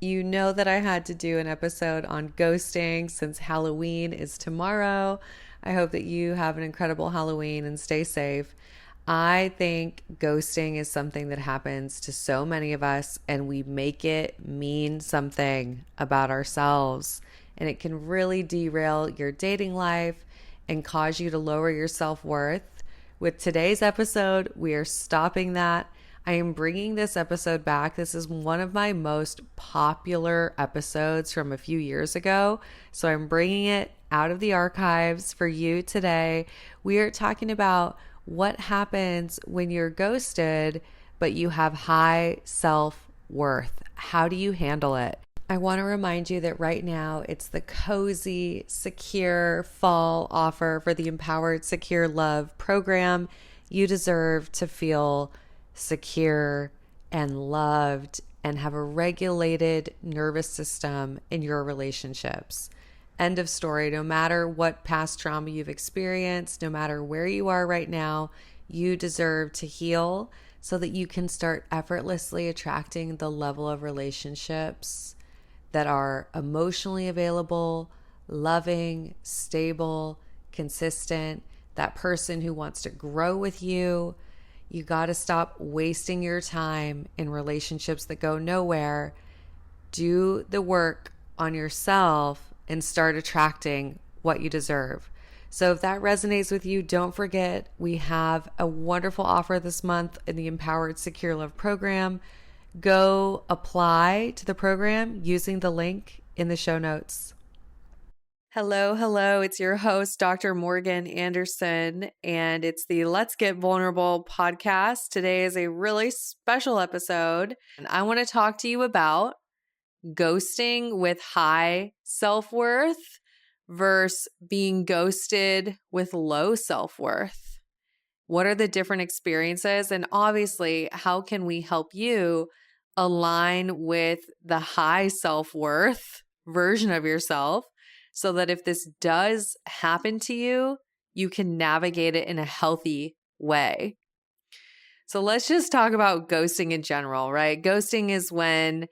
You know that I had to do an episode on ghosting since Halloween is tomorrow. I hope that you have an incredible Halloween and stay safe. I think ghosting is something that happens to so many of us, and we make it mean something about ourselves. And it can really derail your dating life and cause you to lower your self worth. With today's episode, we are stopping that. I am bringing this episode back. This is one of my most popular episodes from a few years ago. So I'm bringing it out of the archives for you today. We are talking about what happens when you're ghosted, but you have high self-worth. How do you handle it? I want to remind you that right now it's the cozy, secure fall offer for the Empowered.Secure.Loved program. You deserve to feel secure and loved and have a regulated nervous system in your relationships. End of story. No matter what past trauma you've experienced, no matter where you are right now, you deserve to heal so that you can start effortlessly attracting the level of relationships that are emotionally available, loving, stable, consistent, that person who wants to grow with you. You got to stop wasting your time in relationships that go nowhere. Do the work on yourself and start attracting what you deserve. So if that resonates with you, don't forget we have a wonderful offer this month in the Empowered Secure Love program. Go apply to the program using the link in the show notes. Hello, hello. It's your host, Dr. Morgan Anderson, and it's the Let's Get Vulnerable podcast. Today is a really special episode, and I want to talk to you about ghosting with high self-worth versus being ghosted with low self-worth. What are the different experiences? And obviously, how can we help you align with the high self-worth version of yourself so that if this does happen to you, you can navigate it in a healthy way? So let's just talk about ghosting in general, right? Ghosting is when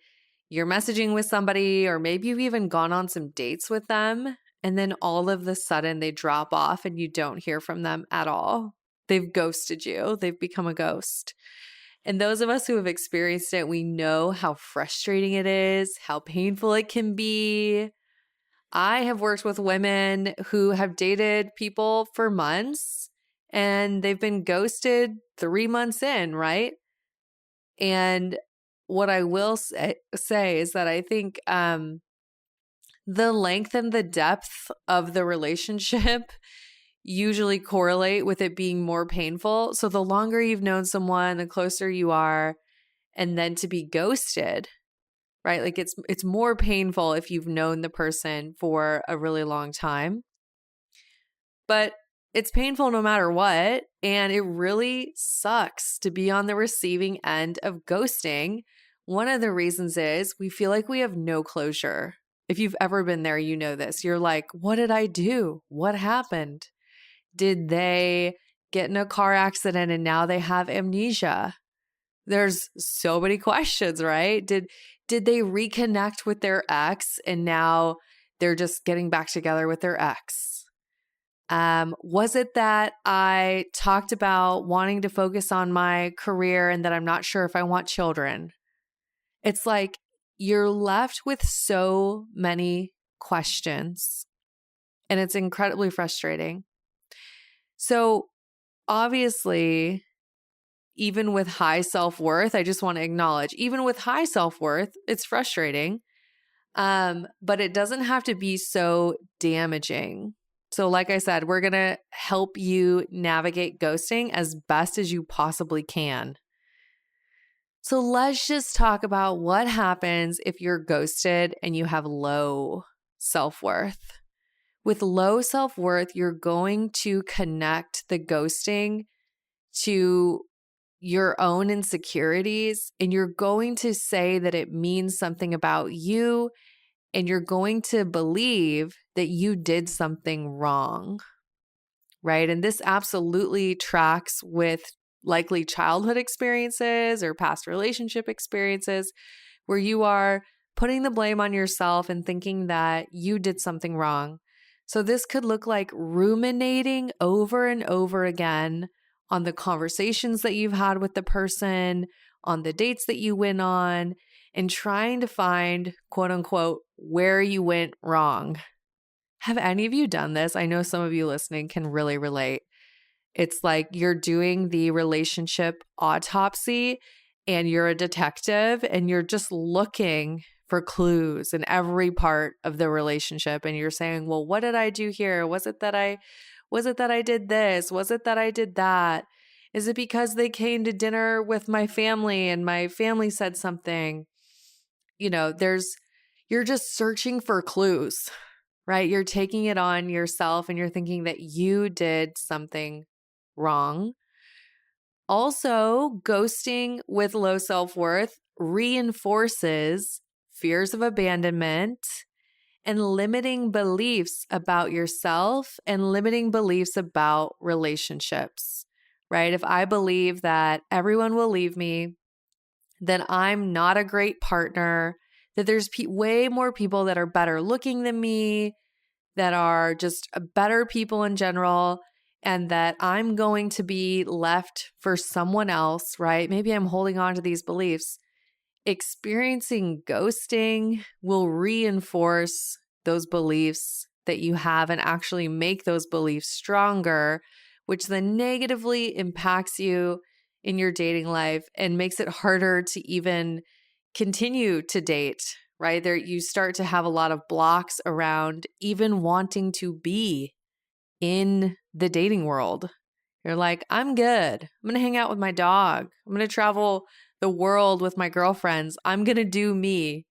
you're messaging with somebody, or maybe you've even gone on some dates with them, and then all of a sudden they drop off and you don't hear from them at all. They've ghosted you. They've become a ghost. And those of us who have experienced it, we know how frustrating it is, how painful it can be. I have worked with women who have dated people for months and they've been ghosted 3 months in, right? And what I will say is that I think the length and the depth of the relationship usually correlate with it being more painful. So the longer you've known someone, the closer you are, and then to be ghosted, right? Like it's more painful if you've known the person for a really long time. But it's painful no matter what, and it really sucks to be on the receiving end of ghosting. One of the reasons is we feel like we have no closure. If you've ever been there, you know this. You're like, what did I do? What happened? Did they get in a car accident and now they have amnesia? There's so many questions, right? Did they reconnect with their ex and now they're just getting back together with their ex? Was it that I talked about wanting to focus on my career and that I'm not sure if I want children? It's like you're left with so many questions, and it's incredibly frustrating. So obviously, even with high self-worth, I just want to acknowledge, even with high self-worth, it's frustrating. But it doesn't have to be so damaging. So like I said, we're going to help you navigate ghosting as best as you possibly can. So let's just talk about what happens if you're ghosted and you have low self-worth. With low self-worth, you're going to connect the ghosting to your own insecurities, and you're going to say that it means something about you, and you're going to believe that you did something wrong, right? And this absolutely tracks with likely childhood experiences or past relationship experiences where you are putting the blame on yourself and thinking that you did something wrong. So this could look like ruminating over and over again on the conversations that you've had with the person, on the dates that you went on, and trying to find, quote unquote, where you went wrong. Have any of you done this? I know some of you listening can really relate. It's like you're doing the relationship autopsy and you're a detective and you're just looking for clues in every part of the relationship. And you're saying, well, what did I do here? Was it that I did this? Was it that I did that? Is it because they came to dinner with my family and my family said something? You're just searching for clues, right? You're taking it on yourself and you're thinking that you did something wrong. Also, ghosting with low self-worth reinforces fears of abandonment and limiting beliefs about yourself and limiting beliefs about relationships, right? If I believe that everyone will leave me, then I'm not a great partner, that there's way more people that are better looking than me, that are just better people in general, and that I'm going to be left for someone else, right? Maybe I'm holding on to these beliefs. Experiencing ghosting will reinforce those beliefs that you have and actually make those beliefs stronger, which then negatively impacts you in your dating life and makes it harder to even continue to date, right? There, you start to have a lot of blocks around even wanting to be in the dating world. You're like, I'm good. I'm going to hang out with my dog. I'm going to travel the world with my girlfriends. I'm going to do me.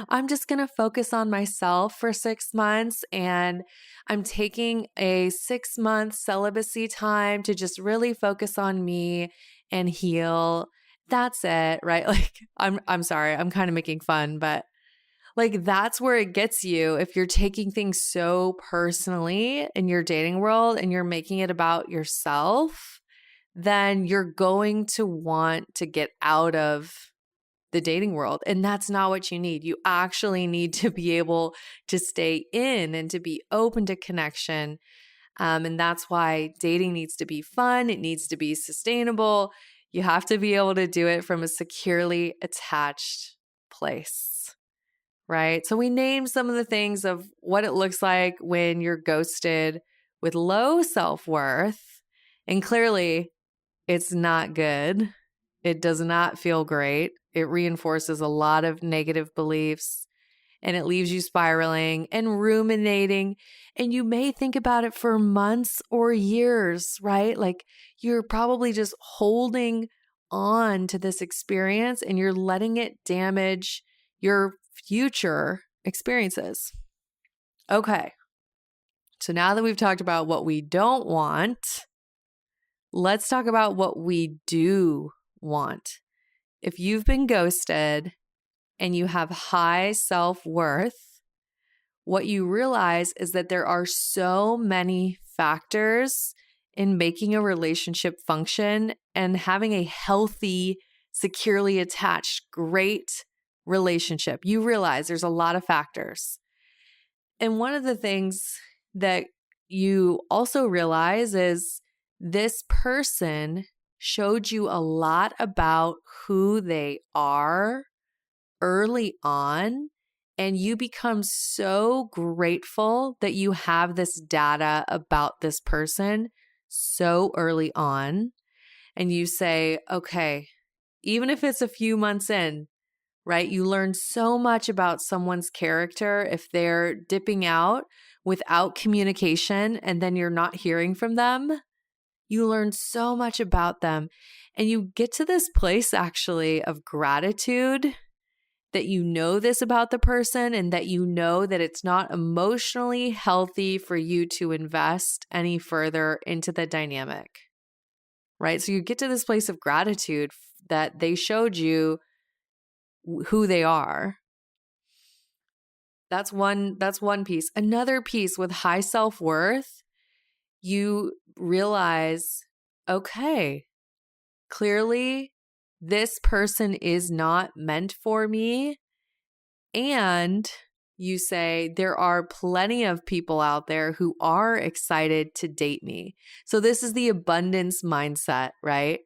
I'm just going to focus on myself for 6 months. And I'm taking a 6-month celibacy time to just really focus on me and heal. That's it, right? Like, I'm sorry. I'm kind of making fun, but like that's where it gets you if you're taking things so personally in your dating world and you're making it about yourself, then you're going to want to get out of the dating world. And that's not what you need. You actually need to be able to stay in and to be open to connection. And that's why dating needs to be fun. It needs to be sustainable. You have to be able to do it from a securely attached place. Right? So we named some of the things of what it looks like when you're ghosted with low self-worth. And clearly, it's not good. It does not feel great. It reinforces a lot of negative beliefs and it leaves you spiraling and ruminating. And you may think about it for months or years, right? Like you're probably just holding on to this experience and you're letting it damage your future experiences. Okay. So now that we've talked about what we don't want, let's talk about what we do want. If you've been ghosted and you have high self-worth, what you realize is that there are so many factors in making a relationship function and having a healthy, securely attached, great relationship. You realize there's a lot of factors. And one of the things that you also realize is this person showed you a lot about who they are early on, and you become so grateful that you have this data about this person so early on. And you say, okay, even if it's a few months in, right? You learn so much about someone's character if they're dipping out without communication and then you're not hearing from them. You learn so much about them. And you get to this place actually of gratitude that you know this about the person and that you know that it's not emotionally healthy for you to invest any further into the dynamic, right? So you get to this place of gratitude that they showed you who they are. That's one piece. Another piece with high self-worth, you realize, okay, clearly this person is not meant for me. And you say, there are plenty of people out there who are excited to date me. So this is the abundance mindset, right?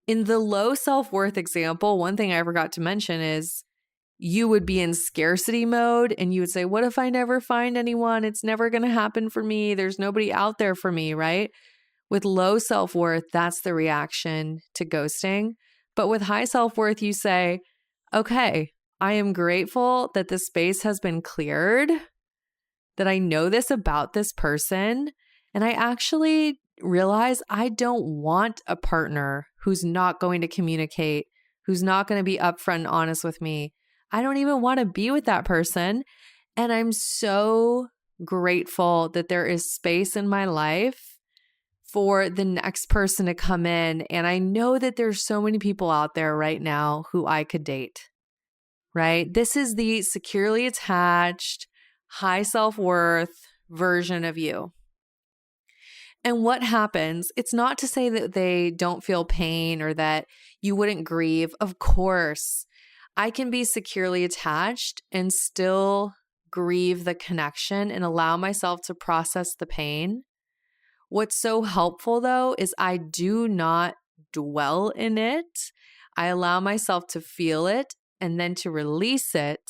In the low self-worth example, one thing I forgot to mention is you would be in scarcity mode and you would say, what if I never find anyone? It's never going to happen for me. There's nobody out there for me, right? With low self-worth, that's the reaction to ghosting. But with high self-worth, you say, okay, I am grateful that the space has been cleared, that I know this about this person, and I actually realize I don't want a partner who's not going to communicate, who's not going to be upfront and honest with me. I don't even want to be with that person. And I'm so grateful that there is space in my life for the next person to come in. And I know that there's so many people out there right now who I could date, right? This is the securely attached, high self-worth version of you. And what happens, it's not to say that they don't feel pain or that you wouldn't grieve. Of course, I can be securely attached and still grieve the connection and allow myself to process the pain. What's so helpful though is I do not dwell in it. I allow myself to feel it and then to release it.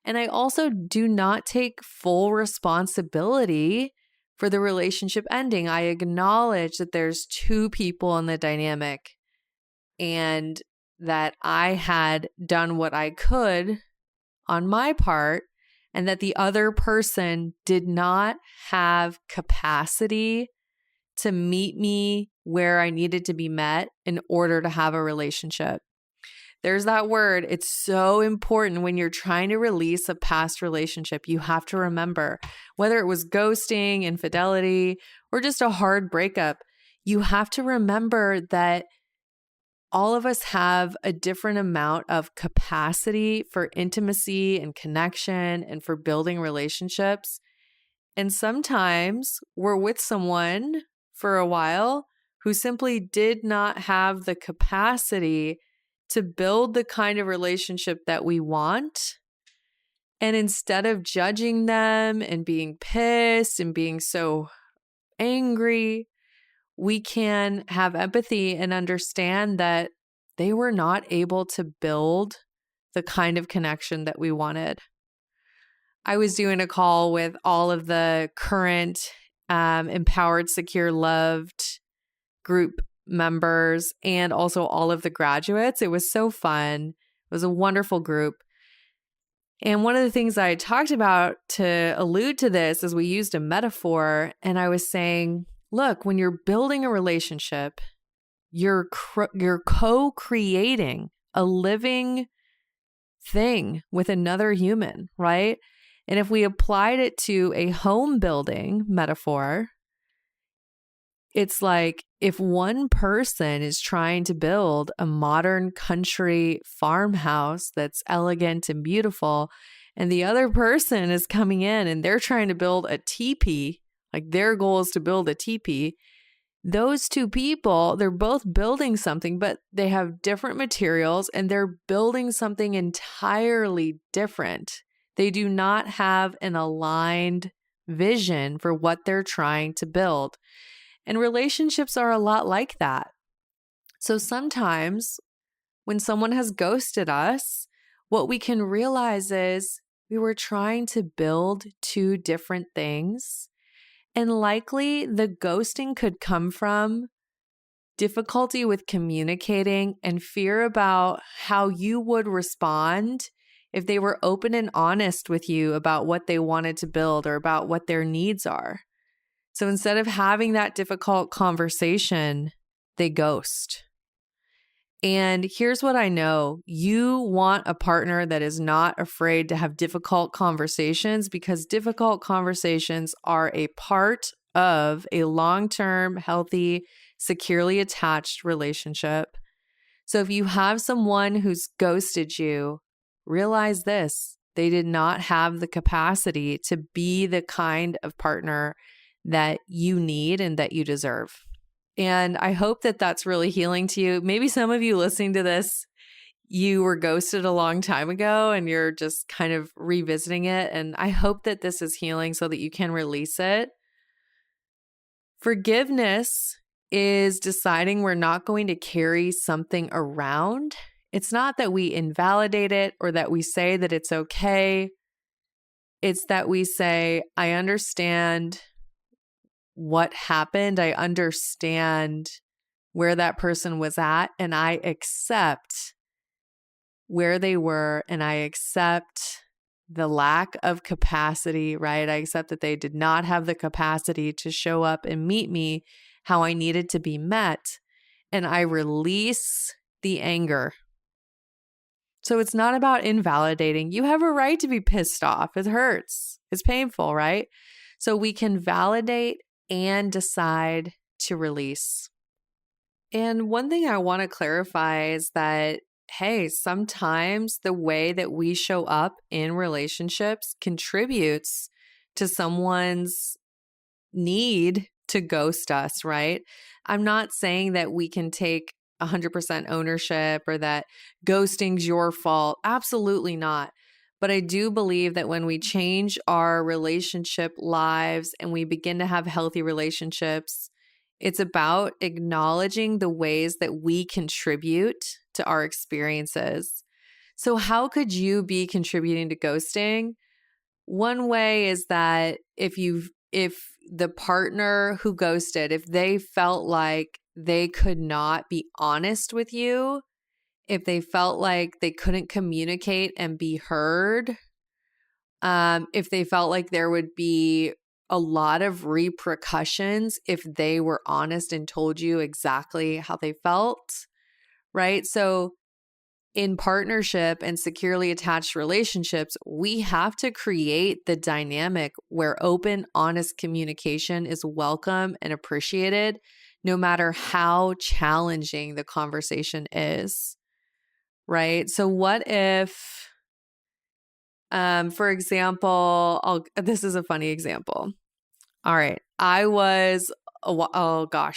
And I also do not take full responsibility for the relationship ending. I acknowledge that there's two people in the dynamic and that I had done what I could on my part and that the other person did not have capacity to meet me where I needed to be met in order to have a relationship. There's that word. It's so important when you're trying to release a past relationship. You have to remember, whether it was ghosting, infidelity, or just a hard breakup, you have to remember that all of us have a different amount of capacity for intimacy and connection and for building relationships. And sometimes we're with someone for a while who simply did not have the capacity to build the kind of relationship that we want. And instead of judging them and being pissed and being so angry, we can have empathy and understand that they were not able to build the kind of connection that we wanted. I was doing a call with all of the current Empowered.Secure.Loved group members and also all of the graduates. It was so fun. It was a wonderful group. And one of the things I talked about to allude to this is we used a metaphor, and I was saying, look, when you're building a relationship, you're co-creating a living thing with another human, right? And if we applied it to a home building metaphor, it's like if one person is trying to build a modern country farmhouse that's elegant and beautiful, and the other person is coming in and they're trying to build a teepee, like their goal is to build a teepee, those two people, they're both building something, but they have different materials and they're building something entirely different. They do not have an aligned vision for what they're trying to build. And relationships are a lot like that. So sometimes when someone has ghosted us, what we can realize is we were trying to build two different things. And likely the ghosting could come from difficulty with communicating and fear about how you would respond if they were open and honest with you about what they wanted to build or about what their needs are. So instead of having that difficult conversation, they ghost. And here's what I know. You want a partner that is not afraid to have difficult conversations, because difficult conversations are a part of a long-term, healthy, securely attached relationship. So if you have someone who's ghosted you, realize this: they did not have the capacity to be the kind of partner that you need and that you deserve. And I hope that that's really healing to you. Maybe some of you listening to this, you were ghosted a long time ago and you're just kind of revisiting it. And I hope that this is healing so that you can release it. Forgiveness is deciding we're not going to carry something around. It's not that we invalidate it or that we say that it's okay. It's that we say, I understand what happened. I understand where that person was at, and I accept where they were, and I accept the lack of capacity, right? I accept that they did not have the capacity to show up and meet me how I needed to be met, and I release the anger. So it's not about invalidating. You have a right to be pissed off. It hurts. It's painful, right? So we can validate and decide to release. And one thing I want to clarify is that, hey, sometimes the way that we show up in relationships contributes to someone's need to ghost us, right? I'm not saying that we can take 100% ownership or that ghosting's your fault. Absolutely not. But I do believe that when we change our relationship lives and we begin to have healthy relationships, it's about acknowledging the ways that we contribute to our experiences. So how could you be contributing to ghosting? One way is that if the partner who ghosted, if they felt like they could not be honest with you, if they felt like they couldn't communicate and be heard, if they felt like there would be a lot of repercussions if they were honest and told you exactly how they felt, right? So in partnership and securely attached relationships, we have to create the dynamic where open, honest communication is welcome and appreciated, no matter how challenging the conversation is, right? So what if, for example, this is a funny example. All right. I was,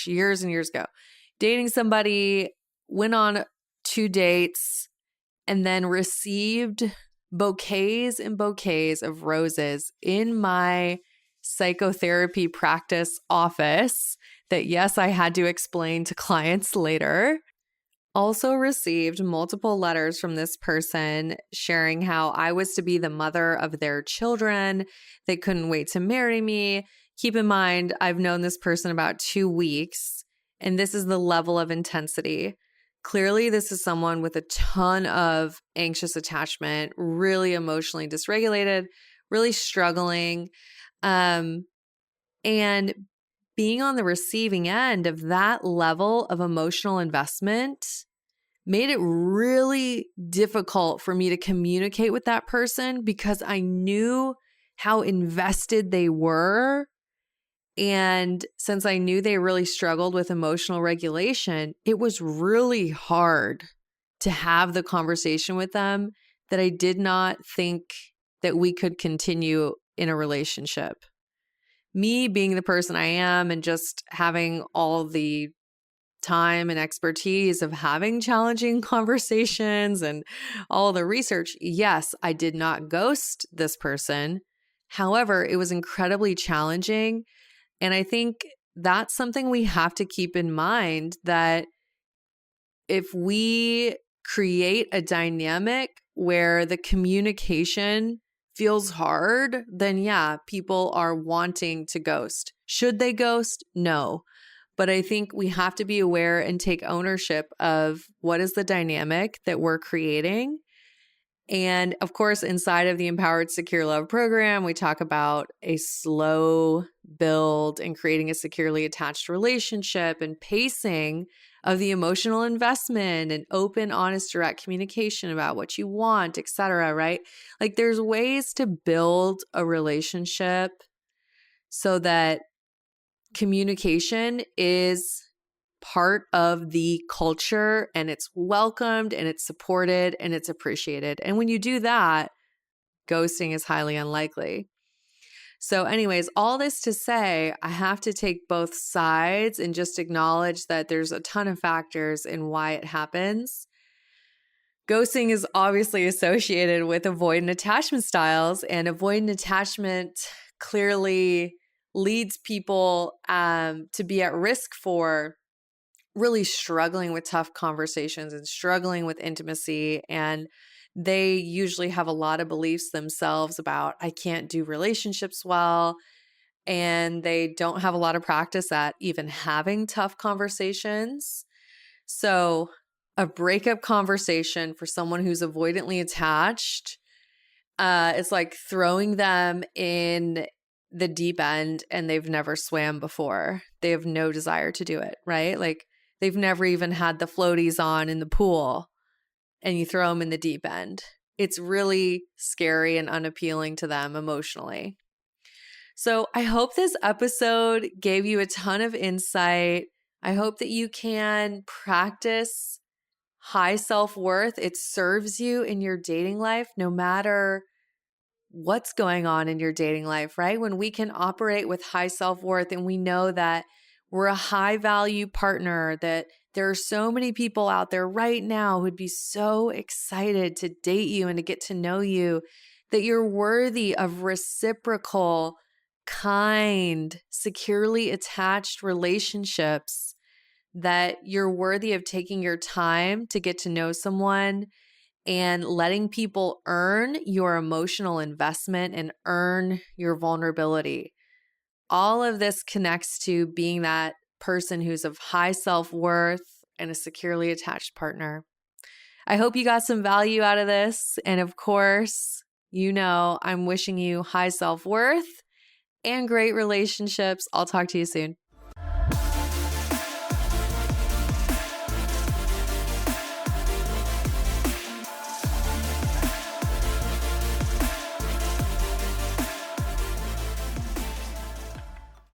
years and years ago, dating somebody, went on 2 dates, and then received bouquets and bouquets of roses in my psychotherapy practice office that, yes, I had to explain to clients later. Also received multiple letters from this person sharing how I was to be the mother of their children. They couldn't wait to marry me. Keep in mind, I've known this person about 2 weeks, and this is the level of intensity. Clearly, this is someone with a ton of anxious attachment, really emotionally dysregulated, really struggling. And being on the receiving end of that level of emotional investment made it really difficult for me to communicate with that person because I knew how invested they were. And since I knew they really struggled with emotional regulation, it was really hard to have the conversation with them that I did not think that we could continue in a relationship. Me being the person I am and just having all the time and expertise of having challenging conversations and all the research, yes, I did not ghost this person. However, it was incredibly challenging. And I think that's something we have to keep in mind, that if we create a dynamic where the communication feels hard, then yeah, people are wanting to ghost. Should they ghost? No. But I think we have to be aware and take ownership of what is the dynamic that we're creating. And of course, inside of the Empowered Secure Love program, we talk about a slow build and creating a securely attached relationship and pacing of the emotional investment and open, honest, direct communication about what you want, etc. Right? Like there's ways to build a relationship so that communication is part of the culture and it's welcomed and it's supported and it's appreciated. And when you do that, ghosting is highly unlikely. So anyways, all this to say, I have to take both sides and just acknowledge that there's a ton of factors in why it happens. Ghosting is obviously associated with avoidant attachment styles, and avoidant attachment clearly leads people to be at risk for really struggling with tough conversations and struggling with intimacy. And they usually have a lot of beliefs themselves about, I can't do relationships well. And they don't have a lot of practice at even having tough conversations. So, a breakup conversation for someone who's avoidantly attached, it's like throwing them in the deep end and they've never swam before. They have no desire to do it, right? Like they've never even had the floaties on in the pool and you throw them in the deep end. It's really scary and unappealing to them emotionally. So I hope this episode gave you a ton of insight. I hope that you can practice high self-worth. It serves you in your dating life, no matter what's going on in your dating life, right? When we can operate with high self-worth and we know that we're a high value partner, that there are so many people out there right now who'd be so excited to date you and to get to know you, that you're worthy of reciprocal, kind, securely attached relationships, that you're worthy of taking your time to get to know someone and letting people earn your emotional investment and earn your vulnerability. All of this connects to being that person who's of high self-worth and a securely attached partner. I hope you got some value out of this. And of course, I'm wishing you high self-worth and great relationships. I'll talk to you soon.